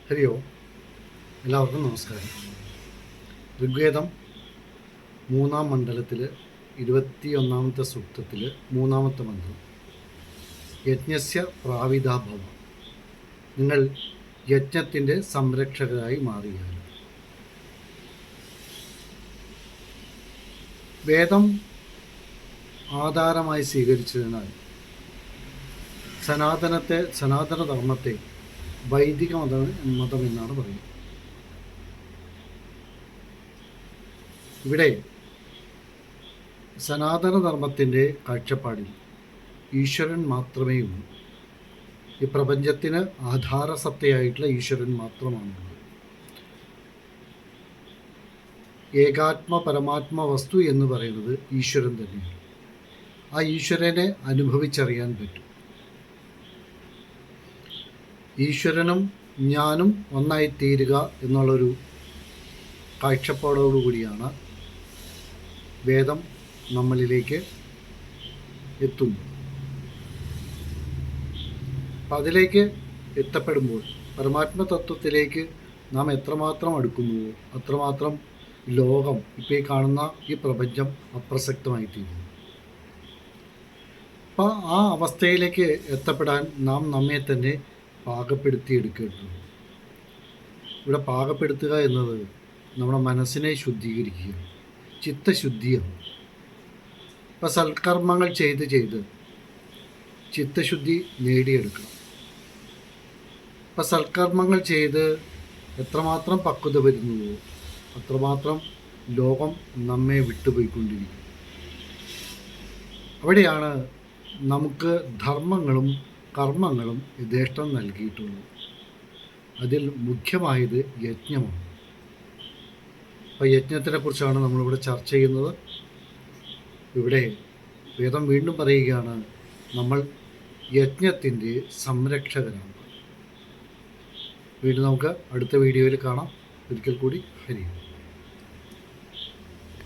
ഹരി ഓം. എല്ലാവർക്കും നമസ്കാരം. ഋഗ്വേദം 3-ാം മണ്ഡലത്തിൽ 21-ാമത്തെ സൂക്തത്തിൽ 3-ാമത്തെ മന്ത്രം, യജ്ഞസ്യ പ്രാവിധാഭവ, നിങ്ങൾ യജ്ഞത്തിൻ്റെ സംരക്ഷകരായി മാറിയാൽ. വേദം ആധാരമായി സ്വീകരിച്ചതിനാൽ സനാതനധർമ്മത്തെ വൈദിക മതം എന്നാണ് പറയുന്നത്. ഇവിടെ സനാതനധർമ്മത്തിൻ്റെ കാഴ്ചപ്പാടിൽ ഈശ്വരൻ മാത്രമേ ഉള്ളൂ. ഈ പ്രപഞ്ചത്തിന് ആധാരസത്തയായിട്ടുള്ള ഈശ്വരൻ മാത്രമാണുള്ളത്. ഏകാത്മ പരമാത്മ വസ്തു എന്ന് പറയുന്നത് ഈശ്വരൻ തന്നെയാണ്. ആ ഈശ്വരനെ അനുഭവിച്ചറിയാൻ പറ്റും. ഈശ്വരനും ഞാനും ഒന്നായിത്തീരുക എന്നുള്ളൊരു കാഴ്ചപ്പാടോടുകൂടിയാണ് വേദം നമ്മളിലേക്ക് എത്തുന്നത്. അപ്പം അതിലേക്ക് എത്തപ്പെടുമ്പോൾ പരമാത്മ തത്വത്തിലേക്ക് നാം എത്രമാത്രം അടുക്കുന്നുവോ അത്രമാത്രം ലോകം, ഇപ്പോൾ ഈ കാണുന്ന ഈ പ്രപഞ്ചം അപ്രസക്തമായിത്തീരുന്നു. അപ്പം ആ അവസ്ഥയിലേക്ക് എത്തപ്പെടാൻ നാം നമ്മെ തന്നെ പാകപ്പെടുത്തിയെടുക്കേണ്ടതുണ്ട്. ഇവിടെ പാകപ്പെടുത്തുക എന്നത് നമ്മുടെ മനസ്സിനെ ശുദ്ധീകരിക്കുക, ചിത്തശുദ്ധിയാണ്. ഇപ്പം സൽക്കർമ്മങ്ങൾ ചെയ്ത് ചിത്തശുദ്ധി നേടിയെടുക്കണം. ഇപ്പം സൽക്കർമ്മങ്ങൾ ചെയ്ത് എത്രമാത്രം പക്വത വരുന്നുവോ അത്രമാത്രം ലോകം നമ്മെ വിട്ടുപോയിക്കൊണ്ടിരിക്കും. അവിടെയാണ് നമുക്ക് ധർമ്മങ്ങളും കർമ്മങ്ങളും യഥേഷ്ടം നൽകിയിട്ടുള്ളത്. അതിൽ മുഖ്യമായത് യജ്ഞമാണ്. അപ്പോൾ യജ്ഞത്തിനെ കുറിച്ചാണ് നമ്മളിവിടെ ചർച്ച ചെയ്യുന്നത്. ഇവിടെ വേദം വീണ്ടും പറയുകയാണ്, നമ്മൾ യജ്ഞത്തിൻ്റെ സംരക്ഷകരാണ്. വീണ്ടും നമുക്ക് അടുത്ത വീഡിയോയിൽ കാണാം. ഒരിക്കൽ കൂടി ഹരി.